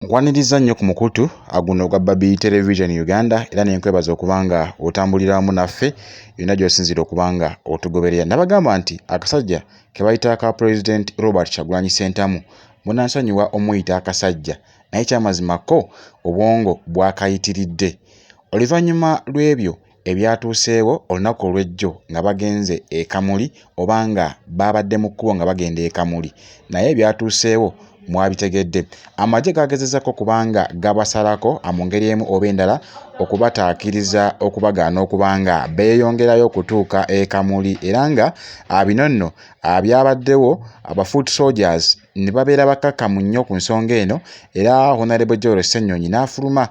Nkwaniriza nnyo ku mukutu guno gwa Babi Television Uganda era nenkwebaza okubanga otambuliramu naffe yonna gy'osinzira okubanga otugoberera. Nabagamba nti akasajja ke bayita aka President Robert Kyagulanyi Ssentamu munansonyiwa omuyita akasajja naye kyamazimako obwongo bwakayitiridde. Oluvannyuma lw'ebyo ebyatuuseewo olunaku olw'ejjo nga bagenze e Kamuli oba nga babadde mu kkubo nga bagenda e Kamuli, naye ebyatuuseewo mwabitegedde. Amagye gagezezaako kubanga gabasalako mu ngeri emu oba endala okubataakiriza okubagaana okubanga beeyongerayo okutuuka e Kamuli era nga bino nno byabaddewo aba foot soldiers ne babeera bakakkamu nnyo ku nsonga eno era Honorable Joel Ssennyonyi n'afuluma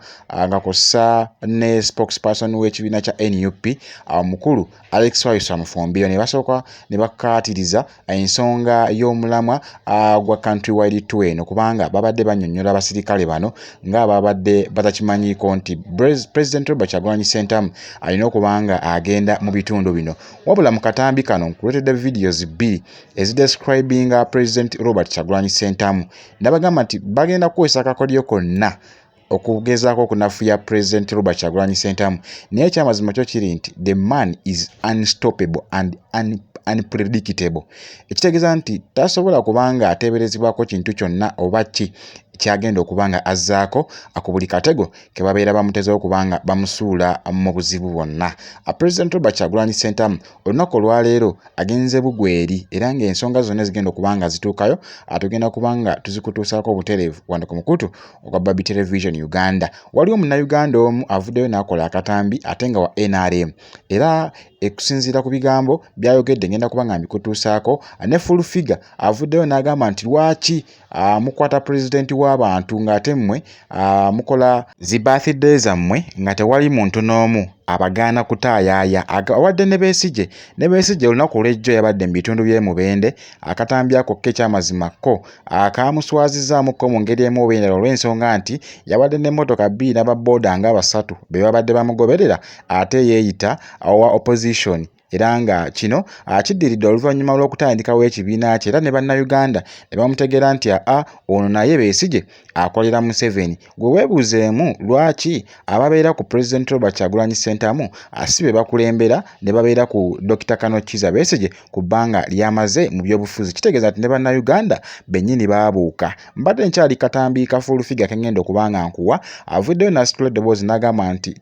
nga kw'ossa ne spokesperson w'ekibiina kya NUP mukulu Alex Wayusa Mufumbiro ne basooka ne bakkaatiriza ensonga y'omulamwa gwa Countrywide Tour eno kubanga babadde bannyonnyola abasirikale bano nga babadde batakimanyiiko nti President Robert Kyagulanyi Ssentamu alina okubanga agenda mu bitundu bino. Wabula mu katambi kano nkuleetedde videos bbiri ezidescribing President Robert Kyagulanyi Ssentamu. Nabagamba nti bagenda kukozesa akakodyo konna okugezaako okunafuya President Robert Kyagulanyi Ssentamu, naye ekyamazima kyo kiri nti the man is unstoppable and unpredictable. Ekitegeeza nti tasobola kubanga ateeberezebwako kintu kyonna oba ki kyagenda okubanga azzaako ku buli katego ke babeera bamutezeewo okubanga bamusuula mu buzibu bwonna. President Robert Kyagulanyi Ssentamu olunaku olwaleero agenze bugweri era ng'ensonga zonna zigenda okubanga zituukayo tugenda kubanga tuzikutuusaako obutereevu wano ku mukutu ogwa Babi Television Uganda. Waliwo munnayuganda omu avuddeyo n'akola akatambi ate nga wa NRM era ekusinziira ku bigambo byayogedde ngenda kubanga mbikutuusaako ne full figure avuddeyo n'agamba nti lwaki mukwata president w'abantu ng'ate mmwe mukola zi birthday zammwe nga tewali muntu n'omu abagaana kutaayaaya. Awadde ne Besigye olunaku olw'ejjo yabadde mu bitundu by'e Mubende akatambi ako ke kyamazimako akamuswazizaamukko mu ngeri emu oba endala olw'ensonga nti yabadde n'emmotoka bbiri n'ababooda nga basatu be babadde bamugoberera ate yeeyita owa opposition era nga kino kiddiridde oluvannyuma lw'okutandikawo ekibiina kye era ne bannayuganda ne bamutegeera nti ono naye Besigye akolera Museveni. Gwe weebuuzeemu lwaki ababeera ku President Robert Kyagulanyi Ssentamu si be bakulembera ne babeera ku Dr. Kano Kizza Besigye ku bbanga lyamaze mu byobufuzi. Kitegeeza nti ne bannayuganda bennyini baabuuka. Mbadde nkyali katambi ka full figure ke ngenda okubanga nkuwa avuddeyo n'asitula eddoboozi n'agamba nti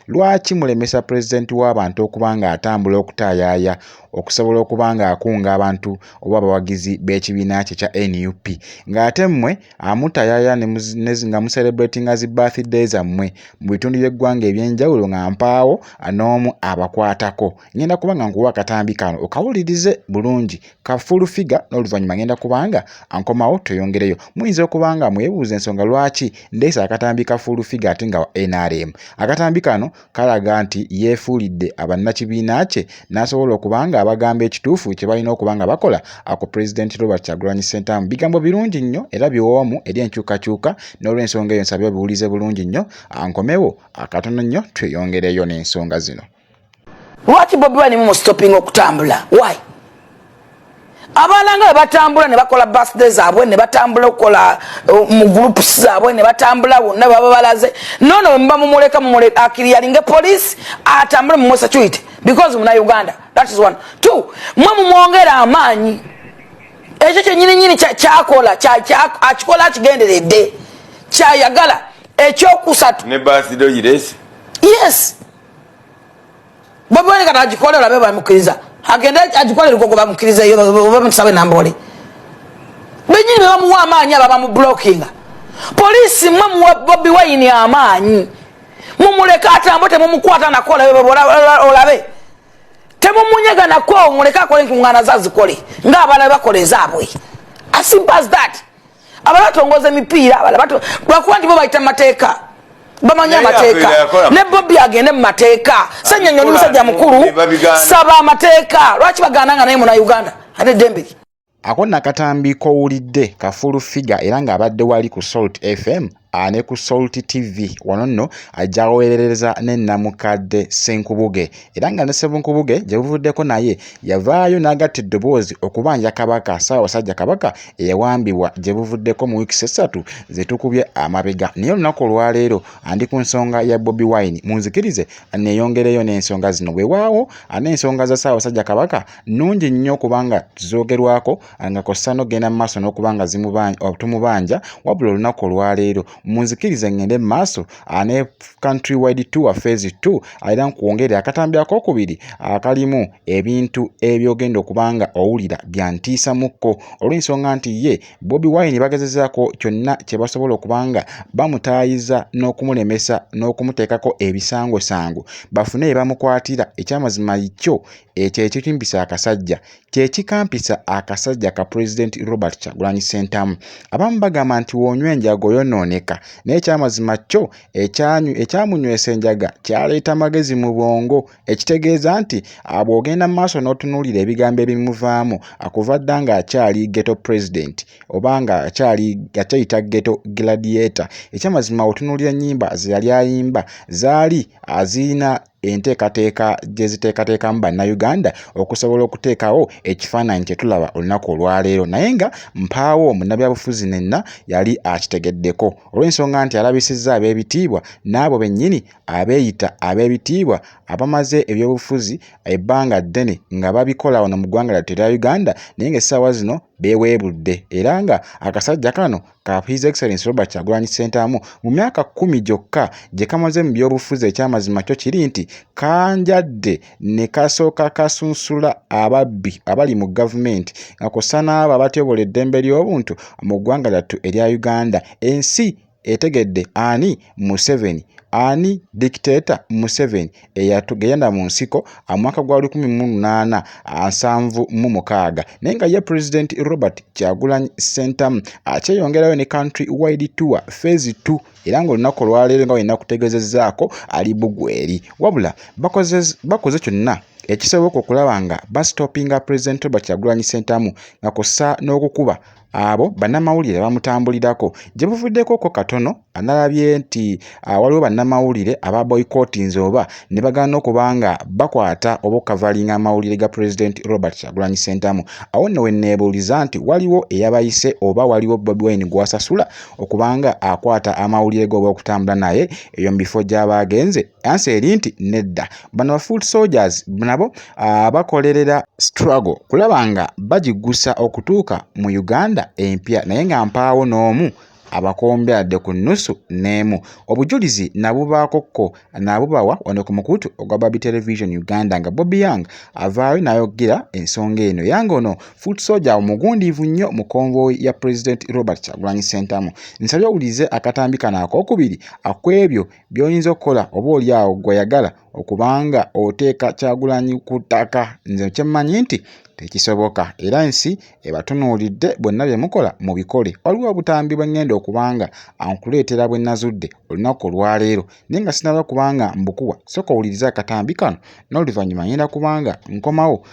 lwaki mulemesa president w'abantu okubanga atambula okutaayaaya okusobola okubanga akunga abantu oba abawagizi b'ekibiina kye kya NUP ng'ate mmwe amutaayaaya nga mucelebratinga zi birthday zammwe mu bitundu by'eggwanga eby'enjawulo nga mpaawo n'omu abakwatako. Ngenda kubanga nkuwa akatambi kano okawulirize bulungi ka full figure n'oluvannyuma ngenda kubanga ankomawo tweyongereyo. Muyinza okubanga mwebuuza ensonga lwaki ndeesa akatambi ka full figure ate nga wa NRM. Akatambi kano kalaga nti yeefuulidde abannakibiina kye n'asobola okubanga abagamba ekituufu kye balina okubanga bakola ku President Robert Kyagulanyi Ssentamu. Bigambo birungi nnyo era biwoomu eri enkyukakyuka n'olw'ensonga eyo nsabye biwulize bulungi nnyo ankomewo akatono nnyo tweyongereyo n'ensonga zino. Lwaki Bobi Wine mu stopping okutambula? Why? Abaana nga batambula ne bakola birthday zaabwe ne batambula okukola mu groups zaabwe ne batambula wonna baba balaze nono mba mumuleka akiri yalinge police atambule mu security because muna Uganda. That is one. Two, mwe mumwongera amaanyi ekyo kyennyini kyakola akikola kigenderedde kyayagala ekyokusatu ne birthday oyiresi. Yes. Bobi Wine kata agikole olabe bamukiriza agenda agikolera uko bamukiriza yo bamusabe nambole benyini bamuwa amaanyi aba mu blocking police mwe mu Bobi Wine amaanyi mumuleka atambote mumukwata nakola olabe temumunyega nako muleka akole nkungana zazikole nga abala bakoleza abwe. As simple as that. Abalatongoza emipiira abala bakuwa nti bo bayita mateeka bamanya mateeka ne Bobi agende mu mateeka Ssennyonyi musajja mukulu saba amateeka lwaki bagaananga naye muna Uganda ate Dembele. Ako nakatambi kowulidde ka full figure era ng'abadde wali ku Salt FM ne ku Salt TV wano nno ajja kuweerereza ne Namukadde Ssenkubuge era nga ne Ssenkubuge gye buvuddeko naye yavaayo n'agatta eddoboozi okubanja Kabaka Ssaabasajja Kabaka eyawambibwa gye buvuddeko mu wiiki 3 ze tukubye amabega. Naye olunaku olwaleero andi ku nsonga ya Bobi Wine munzikirize neeyongereyo n'ensonga zino bwewaawo n'ensonga za Ssaabasajja Kabaka nnungi nnyo kubanga zoogerwako nga kossa n'ogenda mu maaso n'okubanga tumubanja wabula olunaku olwaleero munzikirize ngende mu maaso ne country wide tour phase 2 era nkwongere akatambi akokubiri akalimu ebintu ebyogenda okubanga owulira byantiisa mukko olw'ensonga nti ye Bobi Wine bagezezaako kyonna kye basobola okubanga bamutaayiza n'okumulemesa n'okumuteekako ebisangosango bafune bamukwatira ekyamazima kyo ekyo ekitimpisa akasajja kyekikampisa akasajja ka President Robert Kyagulanyi Ssentamu. Abamu bagamba nti woonywa enjago yonooneka naye ekyamazima kyo ekyamunywesa enjaga kyaleeta magezi mu bwongo ekitegeeza nti bw'ogenda mu maaso n'otunuulira ebigambo ebimuvaamu akuva dda nga akyali ghetto president oba nga akyayita ghetto gladiator. Ekyamazima otunuulira ennyimba ze yali ayimba zaali azirina enteekateeka gye ziteekateekamu bannayuganda okusobola okuteekawo ekifaananyi kye tulaba olunaku olwaleero naye nga mpaawo munnabyabufuzi nenna yali akitegeddeko olw'ensonga nti alabisizza ab'ebitiibwa n'abo bennyini abeeyita ab'ebitiibwa abamaze ebyobufuzi ebbanga ddene nga babikola wano mu ggwanga lyattu erya Uganda naye ng'essaawa zino beeweebudde era nga akasajja kano ka His Excellency Robert Kyagulanyi Ssentamu mu myaka 10 gyokka gye kamaze mu byobufuzi ekyamazima kyo kiri nti kanjadde ne kasooka kasunsula ababbi abali mu gavumenti nga kw'ossa n'abo abatyobola eddembe ly'obuntu mu ggwanga lyattu erya Uganda. Ensi etegedde ani Museveni ani dictator Museveni eyatugenda mu nsiko amwaka gwa 1876 naye nga ye President Robert Kyagulanyi Ssentamu akyeyongerayo ne country wide tour phase 2 era ng'olunaku olwaleero nga walina kutegeezezzaako ali bugweri wabula bakoze kyonna ekisoboka okulaba nga bastopinga President Robert Kyagulanyi Ssentamu nga kossa n'okukuba abo bannamawulire bamutambulirako gye buvuddeko katono analabye nti waliwo bannamawulire aba boycottinze oba ne bagana okubanga bakwata oba okavalinga amawulire ga President Robert Kyagulanyi Ssentamu. Awo nno we neebuuliza nti waliwo eyabayise oba waliwo Bobi Wine gw'asasula okubanga akwata amawulire ge oba okutambula naye eyo mu bifo gy'abagenze? Ansi eri nti nedda. Bano ba foot soldiers nabo bakolerera struggle kulaba nga bagiggusa okutuuka mu Uganda empya naye nga mpaawo n'omu abakombeadde ku nnusu n'emu. Obujulizi nabubaakokko nabubawa wano ku mukutu ogwa Babi Television Uganda nga Bobby Young avaayo n'ayogera ensonga eno. Yange ono foot soldier omugundiivu nnyo mu konvoyi ya President Robert Kyagulanyi Ssentamu. Nsabye owulize akatambi kano akokubiri akwebyo by'oyinza okukola oba oli awo gw'oyagala okubanga oteeka Kyagulanyi ku ttaka. Nze kye mmanyi nti tekisoboka era ensi ebatunuulidde bonna bye mukola mu bikole. Waliwo obutambi bwe ngenda okubanga ankuleetera bwe nazudde olunaku olwaleero naye nga sinaba kubanga mbukuwa. Sooka owuliriza akatambi kano n'oluvannyuma ngenda kubanga nkomawo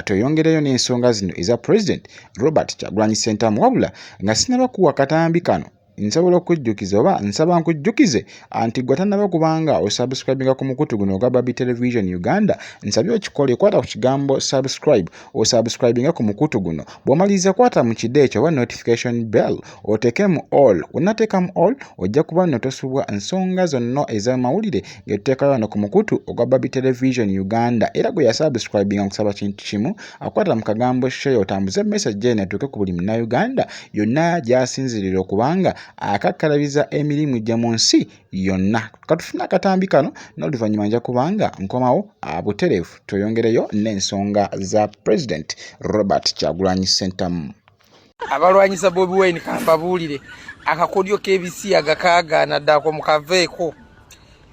tweyongereyo n'ensonga zino eza President Robert Kyagulanyi Ssentamu wabula nga sinaba kuwa akatambi kano nsobola okujjukiza oba nsaba nkujjukize anti gwe tannaba kubanga osubscribinga ku mukutu guno ogwa Babi Television Uganda nsabye okikole kwata ku kigambo subscribe osubscribinga ku mukutu guno bw'omaliriza kwata mu kide ekyo oba notification bell oteekemu all. Onnateekamu all ojja kuba notosubwa nsonga zonna ez'amawulire ge tuteekayo wano ku mukutu ogwa Babi Television Uganda era gwe yasubscribinga nkusaba kintu kimu akwata mu kagambo share otambuze message eno etuuke ku buli Munnayuganda yonna gy'asinzirira okubanga akakkalabiza emirimu gye mu nsi yonna. Katufuna akatambi kano n'oluvannyuma nja kubanga nkomawo butereevu tweyongereyo n'ensonga za President Robert Kyagulanyi Ssentamu. Abalwanyisa Bobi Wine kambabuulire akakodyo k'ebisi agakaagaana ddako mukaveeko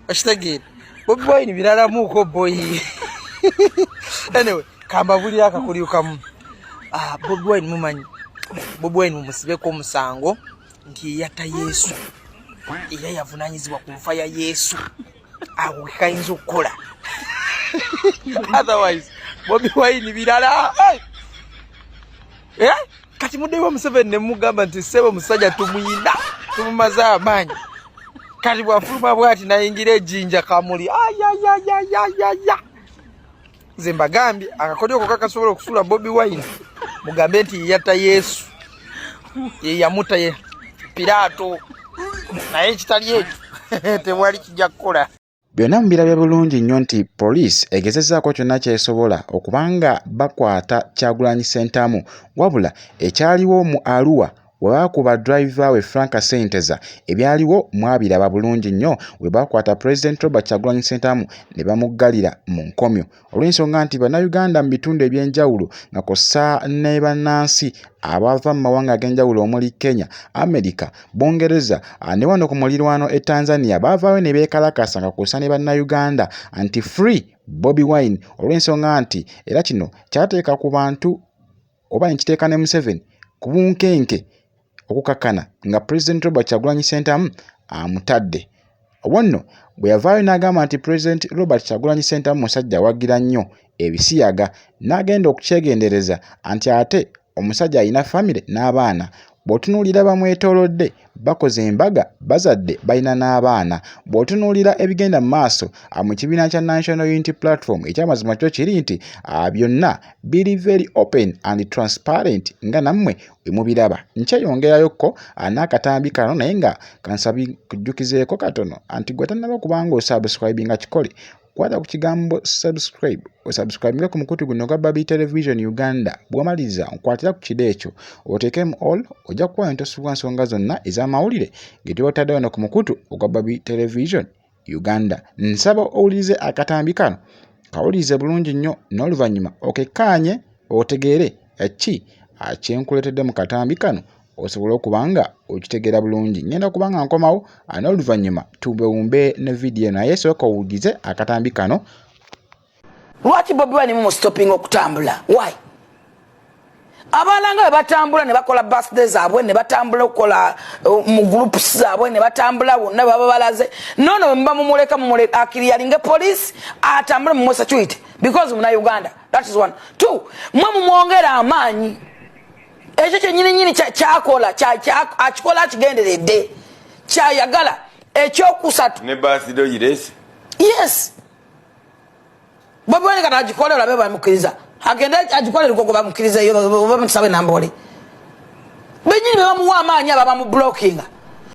okitegeera Bobi Wine biralamuuko boy. Anyway kambabuulire akakodyo kamu. Bobi Wine mumanyi Bobi Wine mumusibeko omusango nti yatta Yesu era yavunaanyizibwa ku nfa ya Yesu awo kayinza okukola. Otherwise Bobi Wine birala kati muddeyo Museveni ne mugamba nti ssebo musajja tumuyina tumumaze amaanyi kati bwafuluma bwati nayingira ejjinja kamuli ayayayayaya nze mbagambye akakodyo ko kakasobola okusula Bobi Wine mugambe nti yatta Yesu ye yamuta ye Pilato naye ekitali ekyo tewali kijja kukola. Byonna mbirabye bulungi nnyo nti poliisi egezezzaako kyonna kyesobola okubanga bakwata Kyagulanyi Ssentamu, wabula ekyaliwo mu Arua we baakuba driver we Frank Senteza ebyaliwo mwabiraba bulungi nnyo we bakwata President Robert Kyagulanyi Ssentamu ne bamuggalira mu nkomyo olw'ensonga nti bannayuganda mu bitundu eby'enjawulo nga kw'ossa ne bannansi abava mu mawanga ag'enjawulo omuli Kenya, America, Bungereza ne wano ku mulirwano e Tanzania baavaayo ne beekalakasa nga kw'ossa ne bannayuganda anti free Bobi Wine olw'ensonga nti era kino kyateeka ku bantu oba nkiteeka ne Museveni ku bunkenke okukakana nga President Robert Kyagulanyi Ssentamu amutadde. Wonno bwe yavaayo n'agamba nti President Robert Kyagulanyi Ssentamu musajja awagira nnyo ebisiyaga n'agenda okukyegendereza anti ate omusajja alina famire n'abaana. Bw'otunuulira bamwetoolodde bakoze embaga bazadde balina n'abaana. Bw'otunuulira ebigenda mu maaso mu kibiina kya National Unity Platform ekyamazima kyo kiri nti byonna biri very open and transparent nga nammwe bwe mubiraba. Nkyeyongerayokko n'akatambi kano naye nga kansabi kujjukizeeko katono anti gwe tannaba kubanga osubscribe nga kikole kwata ku kigambo subscribe osubscribe ku mukutu guno gwa Baby Television Uganda bw'amaliza nkwatira ku kide ekyo oteekemu all ojja kuba entosubwa nsonga zonna ez'amawulire ge tuwotadde wano ku mukutu ogwa Baby Television Uganda. Nsaba owulirize akatambi kano kawulirize bulungi nnyo n'oluvannyuma okekkaanye otegeere ki kyenkuleetedde mu katambi kano osobola okubanga okitegeera bulungi. Ngenda kubanga nkomawo n'oluvannyuma tubewumbe ne vidiyo naye sooka owulirize akatambi kano. Lwaki Bobi Wine mu stopping okutambula? Why? Abaana nga batambula ne bakola birthday zaabwe ne batambula okukola mu groups zaabwe ne batambula wonna baba balaze. Nono mba mumuleka akiri yalinge police atambule mu security because muna Uganda. That is one. Two, mwe mumwongera amaanyi. Ekyo kyennyini kyakola akikola akigenderedde kyayagala ekyokusatu ne birthday yiresi. Yes. Bobi Wine kati agikole olabe bamukiriza agende agikole liko bamukiriza yo bamusabe nambole bennyini be bamuwa amaanyi aba bamublockinga